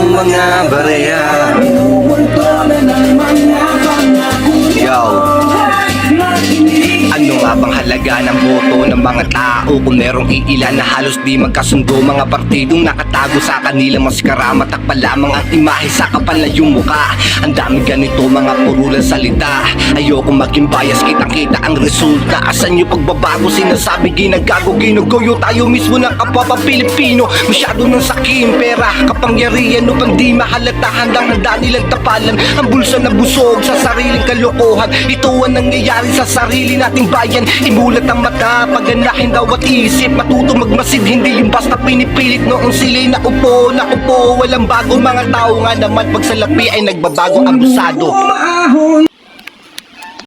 mga barya. Yo, ano nga bang halaga ng boto ng mga tao kung merong iilan na halos di magkasundo? Mga partidong nakatago sa kanilang maskara, matakpa lamang ang imahe sa kapal na yung mukha. Ang dami ganito mga purulang salita, ayoko maging bias, kitang kita ang resulta. Asan yung pagbabago, sinasabi ginagago, ginuguyo tayo mismo ng kapwa pa Pilipino. Masyado ng sakim, pera, kapangyarihan upang di mahalata, handang-handa nilang tapalan ang bulsa na busog sa sariling kalokohan. Ito ang nangyayari sa sarili nating bayan. Imulat ang mata, paganahin daw at isip, matuto magmasid, hindi yung basta pinipilit. Noong sila'y naupo, walang bago. Mga tao nga naman pag salapi ay nagbabago, abusado.